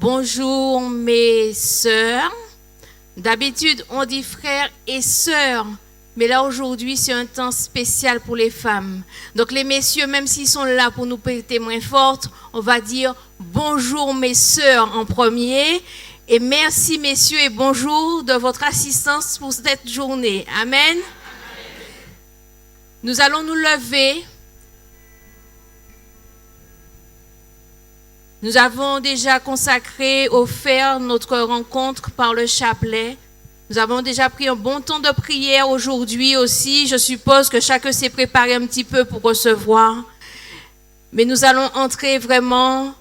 Bonjour mes sœurs. D'habitude, on dit frères et sœurs. Mais là, aujourd'hui, c'est un temps spécial pour les femmes. Donc, les messieurs, même s'ils sont là pour nous prêter main forte, on va dire bonjour mes sœurs en premier. Et merci messieurs et bonjour de votre assistance pour cette journée. Amen. Nous allons nous lever. Nous avons déjà consacré, offert notre rencontre par le chapelet. Nous avons déjà pris un bon temps de prière aujourd'hui aussi. Je suppose que chacun s'est préparé un petit peu pour recevoir. Mais nous allons entrer vraiment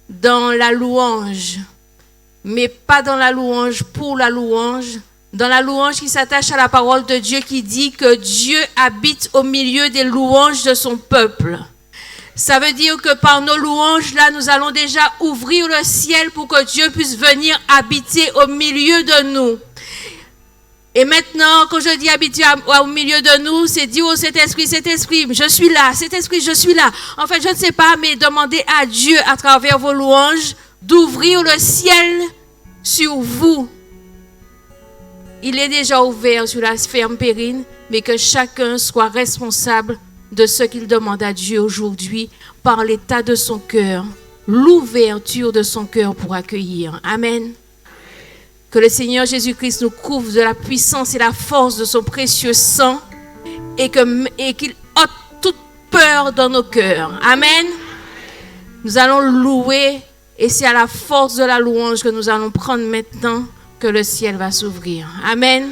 dans la louange. Mais pas dans la louange pour la louange. Dans la louange qui s'attache à la parole de Dieu qui dit que Dieu habite au milieu des louanges de son peuple. Ça veut dire que par nos louanges, là, nous allons déjà ouvrir le ciel pour que Dieu puisse venir habiter au milieu de nous. Et maintenant, quand je dis habiter au milieu de nous, c'est dire au Saint-Esprit, Saint-Esprit, je suis là, Saint-Esprit, je suis là. En fait, je ne sais pas, mais demandez à Dieu, à travers vos louanges, d'ouvrir le ciel sur vous. Il est déjà ouvert sur la ferme Périne, mais que chacun soit responsable de ce qu'il demande à Dieu aujourd'hui par l'état de son cœur, l'ouverture de son cœur pour accueillir. Amen. Que le Seigneur Jésus-Christ nous couvre de la puissance et la force de son précieux sang et qu'il ôte toute peur dans nos cœurs. Amen. Nous allons louer et c'est à la force de la louange que nous allons prendre maintenant que le ciel va s'ouvrir. Amen.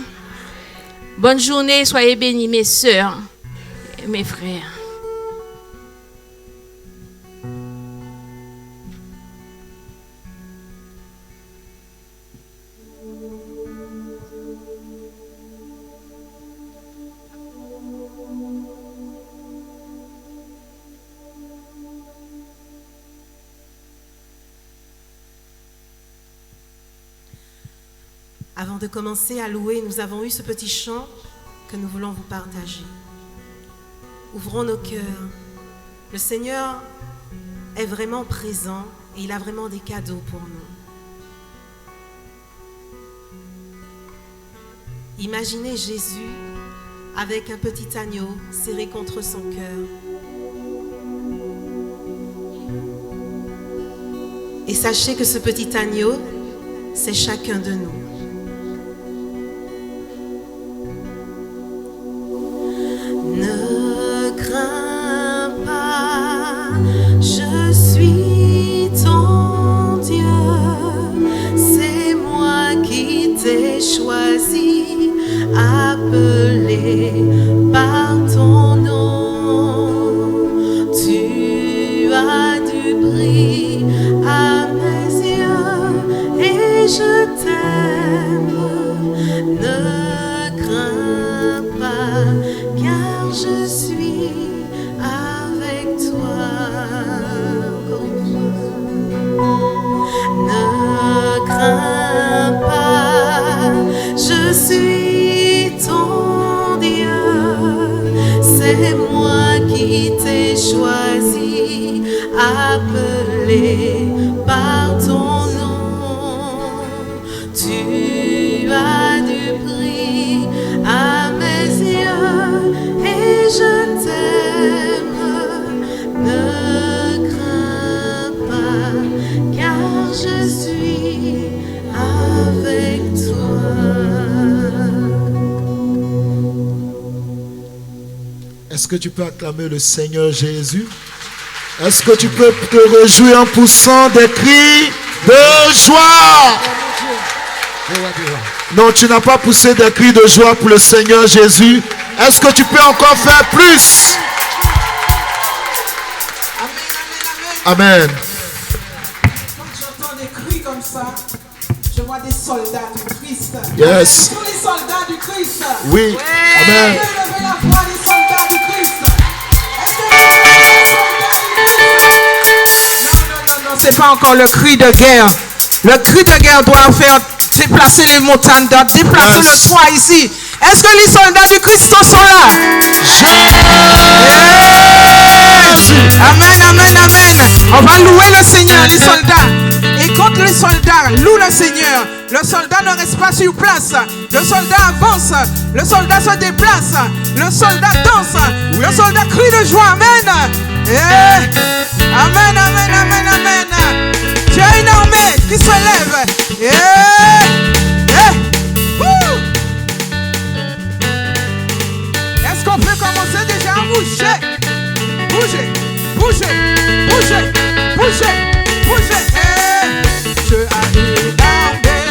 Bonne journée, soyez bénis mes sœurs. Mes frères. Avant de commencer à louer, nous avons eu ce petit chant que nous voulons vous partager. Ouvrons nos cœurs. Le Seigneur est vraiment présent et il a vraiment des cadeaux pour nous. Imaginez Jésus avec un petit agneau serré contre son cœur. Et sachez que ce petit agneau, c'est chacun de nous. Ne crains pas, je suis ton Dieu, c'est moi qui t'ai choisi, appelé par ton nom. Tu as du prix à mes yeux et je t'aime. Ne crains pas, car je suis avec toi. Ne crains pas, je suis ton Dieu, c'est moi qui t'ai choisi, appelé par ton nom. Tu as du prix à mes yeux et je t'aime. Ne crains pas, car je suis avec toi. Est-ce que tu peux acclamer le Seigneur Jésus? Est-ce que tu peux te réjouir en poussant des cris de joie? Non, tu n'as pas poussé des cris de joie pour le Seigneur Jésus. Est-ce que tu peux encore faire plus? Amen. Quand j'entends des cris comme ça, je vois des soldats du Christ. Yes. Ce sont les soldats du Christ. Oui. Amen. Est-ce que vous levez la voix des soldats du Christ? Est-ce que vous levez la voix des soldats du Christ? Non, c'est pas encore le cri de guerre. Le cri de guerre doit faire déplacer les montagnes, doit déplacer le toit ici. Est-ce que les soldats du Christ sont là? Yes. Amen, amen, amen. On va louer le Seigneur, les soldats. Et Quand les soldats louent le Seigneur, le soldat ne reste pas sur place. Le soldat avance, le soldat se déplace, le soldat danse, le soldat crie de joie. Amen. Amen, amen, amen, amen. Tu as une armée qui se lève. Est-ce qu'on peut commencer déjà à bouger? Bouger, bouger, bouger, bouger, bouger. Je a une armée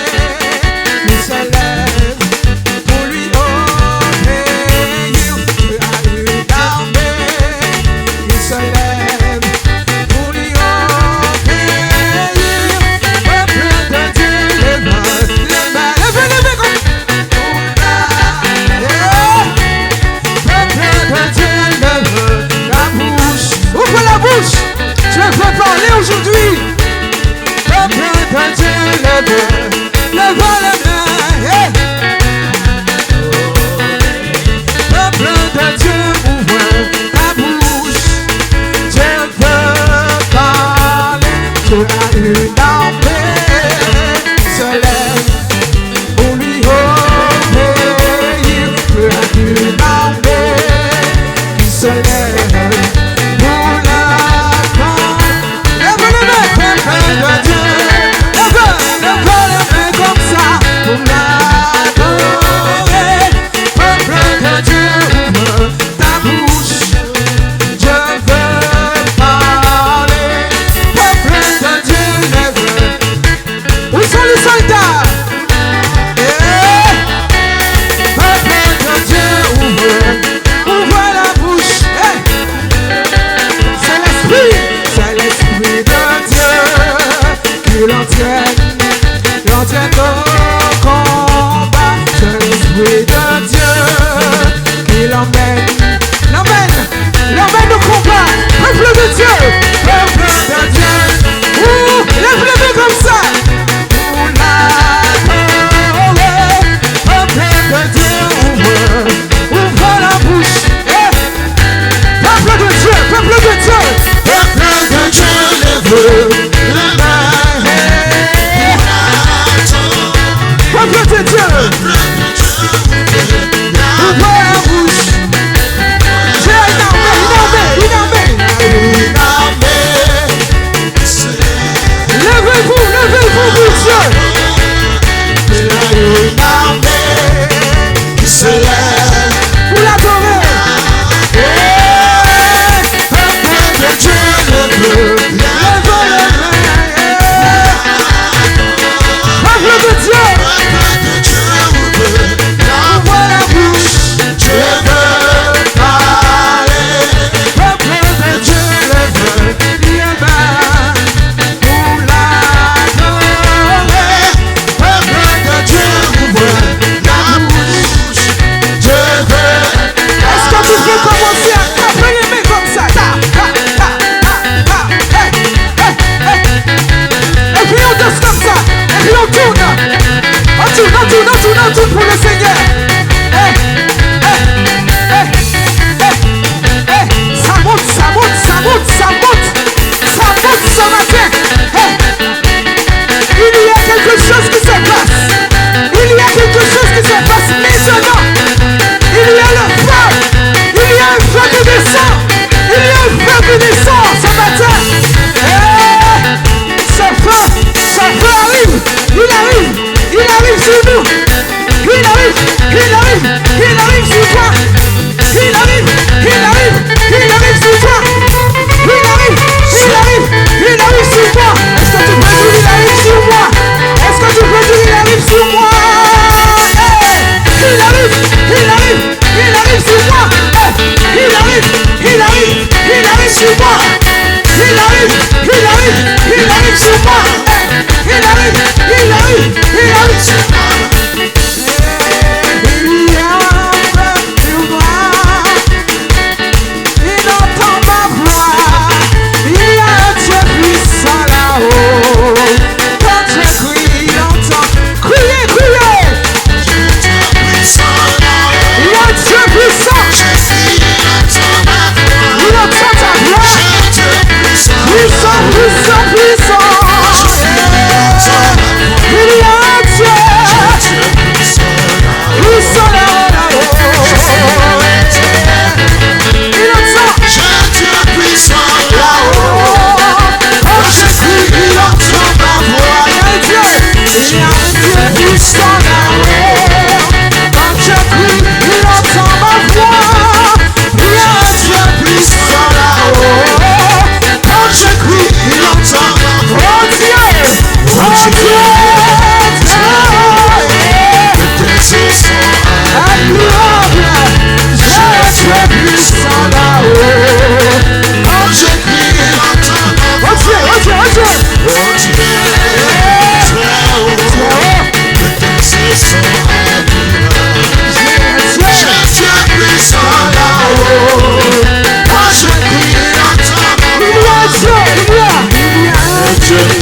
qui se lève pour lui obéir. Je a une armée qui se lève pour lui obéir. Peuple de Dieu, les mains, levez comme peuple de Dieu, lève la bouche. Ouvre la bouche. Je veux parler aujourd'hui. Peuple de Dieu, lève les mains. Peuple de Dieu, ouvre la bouche. Je veux parler. Tu as une armée qui se lève pour lui obéir. Tu as une armée qui se lève pour l'attendre. Lève les mains, peuple de Dieu. Lève les mains comme ça pour l'adorer. Peuple de Dieu, ouvre ta bouche. Je veux parler. Peuple de Dieu, lève. Où sont les soldats? Peuple de Dieu, ouvre la bouche. C'est l'esprit de Dieu qui l'entraîne au combat. C'est l'esprit de Dieu qui l'emmène au combat. Peuple de Dieu, peuple de Dieu. Lève les mains comme ça. Pour l'adorer. Peuple de Dieu, ouvre la bouche. Peuple de Dieu, peuple de Dieu. Peuple de Dieu, lève la main.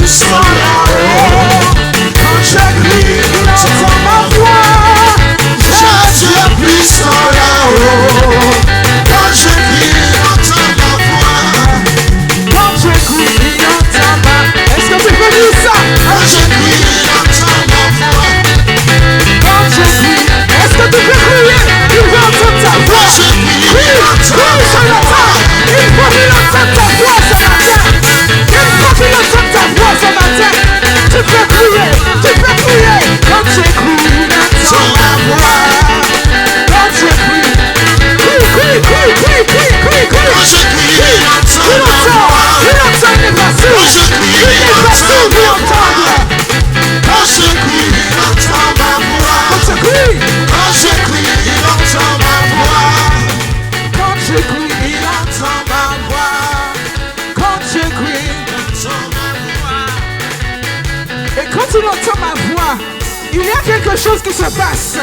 puissant là-haut. Quand je crie, il entend ma voix. Jésus est puissant là-haut. Quand je crie, il entend ma voix. Quand je crie, il entend ma. Est-ce que tu peux dire ça? Quand je crie, il entend ma voix. Quand je crie, est-ce que tu peux crier? Il veut entendre ta voix. Quand je crie, Crie, il entend crie, ma Jonathan. voix. Il faut qu'il entende ta voix ce matin. Il faut qu'il entende ta voix ce matin. Tu peux crier, tu peux crier. Quand je crie, il entend ma voix. Quand je crie, crie, crie, crie, crie, crie, crie. Quand je crie, il entend ma voix. Il entend, il n'est pas sourd. Quand je crie, Il n'est pas sourd pour entendre. Quand je crie, il entend ma voix. Quand je crie, Quand je crie, il entend ma voix. quand je crie, il entend ma voix. Quand je crie, et quand il entend ma voix, il y a quelque chose qui se passe.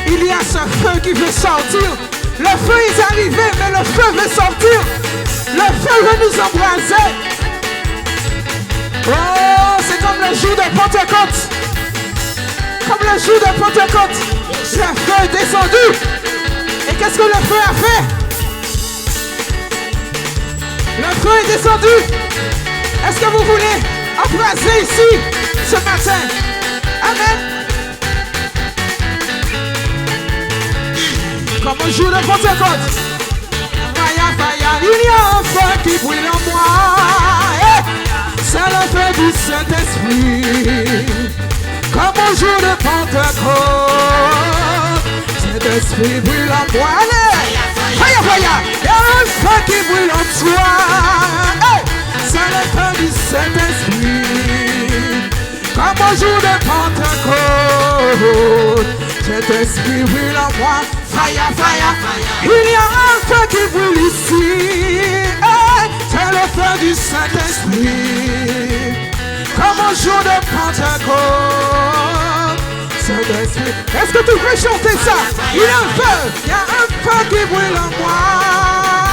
Il y a ce feu qui veut sortir. Le feu est arrivé, mais le feu veut sortir. Le feu veut nous embraser. Oh, c'est comme le jour de Pentecôte. Comme le jour de Pentecôte. Le feu est descendu. Et qu'est-ce que le feu a fait? Le feu est descendu. Est-ce que vous voulez embraser ici ce matin? Amen. Comme au jour de Pentecôte. Fire, fire. Il y a un feu qui brûle en moi. Hey! C'est le feu du Saint-Esprit. Comme au jour de Pentecôte. Saint-Esprit brûle en moi. Allez! Fire, fire. Il y a un feu qui brûle en toi. Hey! C'est le feu du Saint-Esprit. Comme au jour de Pentecôte. Saint-Esprit brûle en moi. Fire, fire. Il y a un feu qui brûle ici. Hey! C'est le feu du Saint-Esprit. Comme au jour de Pentecôte. Saint-Esprit. Est-ce que tu peux chanter ça? Il y a un feu. Il y a un feu qui brûle en moi.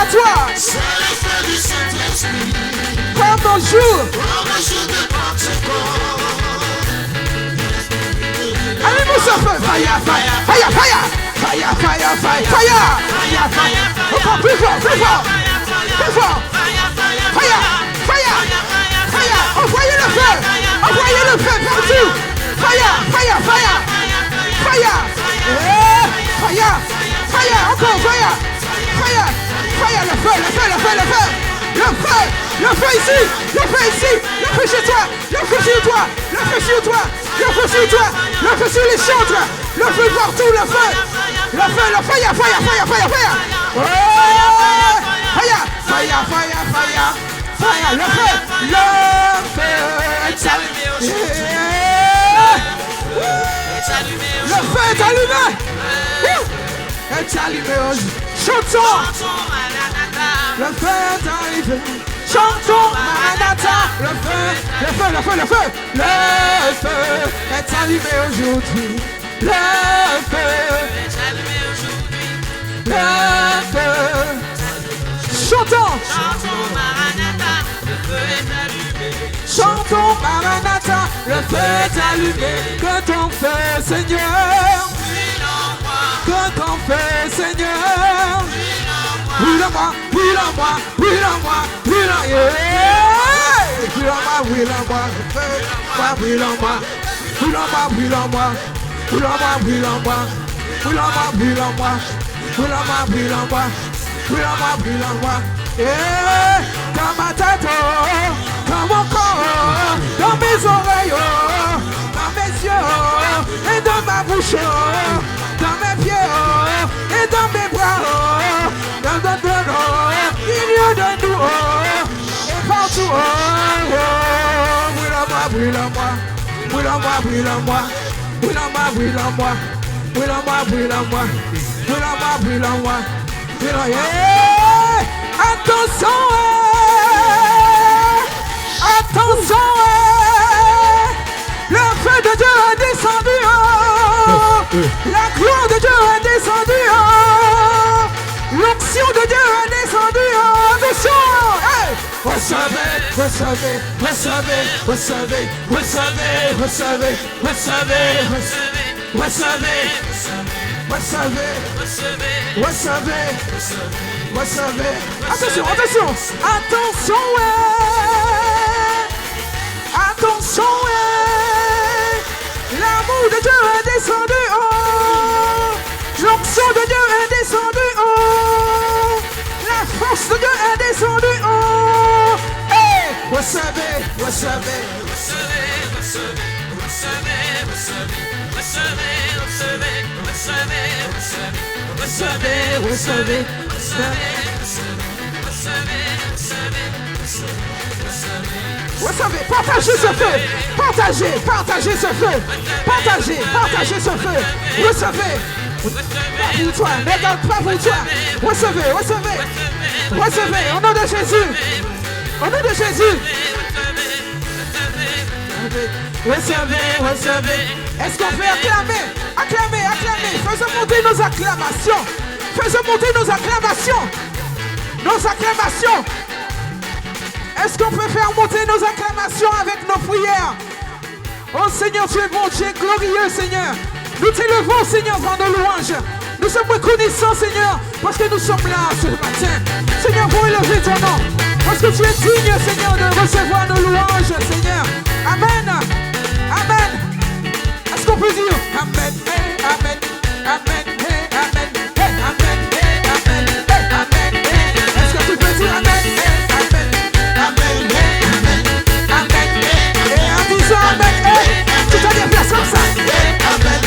À toi. C'est le feu du Saint-Esprit. Comme au jour. Comme le jour de Pentecôte. Allez, mon feu. Fire, fire. Fire, fire. Fire, fire, fire. Fire. Encore plus fort, plus fort. Plus fort. Fire, fire. Fire. Envoyez le feu. Envoyez le feu partout. Fire, fire, fire. Fire. Fire. Fire. Encore fire. Fire. Fire. Le feu, le feu, le feu, le feu. Le feu. Le feu ici. Le feu ici. Le feu chez toi. Le feu sur toi. Le feu sur toi. Le feu sur toi. Le feu sur les chantres. Le feu partout. Le feu. Le feu. Le fire. Fire. Fire. Fire. Fire. Oh. Fire. Fire. Fire. Fire. Fire. Le feu. Le feu. Le feu est allumé. Est allumé. Chantons. Le feu est arrivé. Chantons Maranatha. Le feu, le feu, le feu, le feu. Le feu est allumé aujourd'hui. Le feu est allumé aujourd'hui. Le feu. Chantons. Chantons Maranatha. Le feu est allumé. Chantons Maranatha. Le feu est allumé. Que ton feu, Seigneur. Que ton feu, Seigneur. Brûle en moi, brûle en moi, brûle en moi, brûle en moi, brûle en moi, brûle en moi, brûle en moi, brûle en moi, brûle en moi, brûle en moi, brûle en moi, brûle en moi, brûle en moi, brûle en moi, brûle en moi, brûle en moi, brûle en moi, dans ma tête, dans mon corps, dans mes oreilles, dans mes yeux, et dans ma bouche, dans mes pieds, et dans mes bras. Il y a de nous, et partout, brûle en moi, brûle en moi, brûle en moi, brûle en moi, brûle en moi, brûle en moi, brûle en moi, brûle en moi, brûle en moi, brûle en moi. Attention, attention, le feu de Dieu est descendu, la gloire de Dieu est descendue. L'onction de Dieu est descendue. Attention. Hey. recevez, recevez, recevez, recevez, recevez, recevez, recevez, recevez, recevez, recevez, recevez. Attention, attention, attention, ouais. Attention, ouais. L'amour de Dieu est descendu haut. L'onction de Dieu est descendue haut. La force de Dieu est descendue haut. Hey, recevez, recevez, recevez, recevez, recevez, recevez, recevez, recevez, recevez, recevez, partagez ce feu, partagez, partagez ce feu, partagez, partagez ce feu, recevez. Pas pour toi, ne regarde pas pour toi. Recevez, recevez, recevez, au nom de Jésus. Au nom de Jésus. Recevez, recevez. Est-ce qu'on peut acclamer? Acclamer, acclamer. Faisons monter nos acclamations. Faisons monter nos acclamations. Nos acclamations. Est-ce qu'on peut faire monter nos acclamations avec nos prières? Oh Seigneur, tu es bon, tu es glorieux, Seigneur. Nous t'élevons, Seigneur, dans nos louanges. Nous sommes reconnaissants, Seigneur, parce que nous sommes là ce matin. Seigneur, pour élever ton nom. Parce que tu es digne, Seigneur, de recevoir nos louanges, Seigneur. Amen. Amen. Est-ce qu'on peut dire Amen, hey, Amen, Amen, hey, Amen, hey, Amen, hey, Amen, hey, Amen, hey. Est-ce que tu peux dire Amen, hey, Amen, Amen, hey, Amen, Amen, hey. Et en disant Amen, hey, tu te déplaces comme ça. Hey, Amen.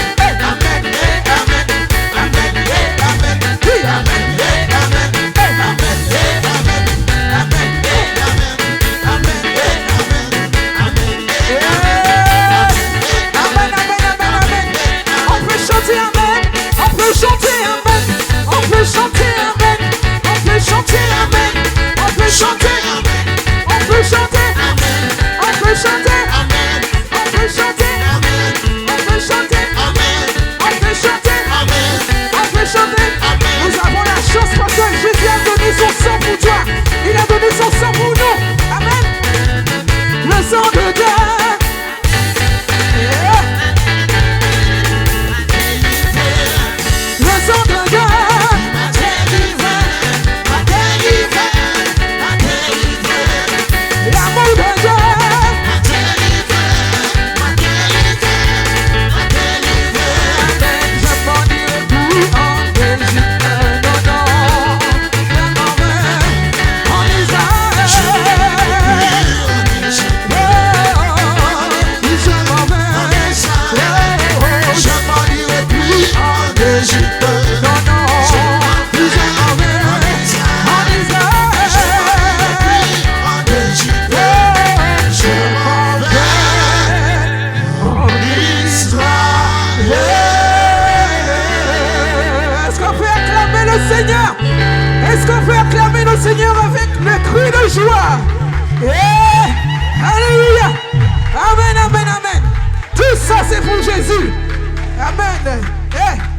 Il a donné son sang pour nous. Amen. Le sang de Dieu. Yeah. Le sang de Dieu. M'a délivré, m'a délivré, m'a délivré. L'amour de Dieu. M'a délivré, m'a délivré, m'a délivré. Amen. Je m'en dirai plus en Belgique. Est-ce qu'on peut acclamer le Seigneur avec le cri de joie? Yeah. Alléluia. Amen, amen, amen. Tout ça c'est pour Jésus. Amen. Yeah.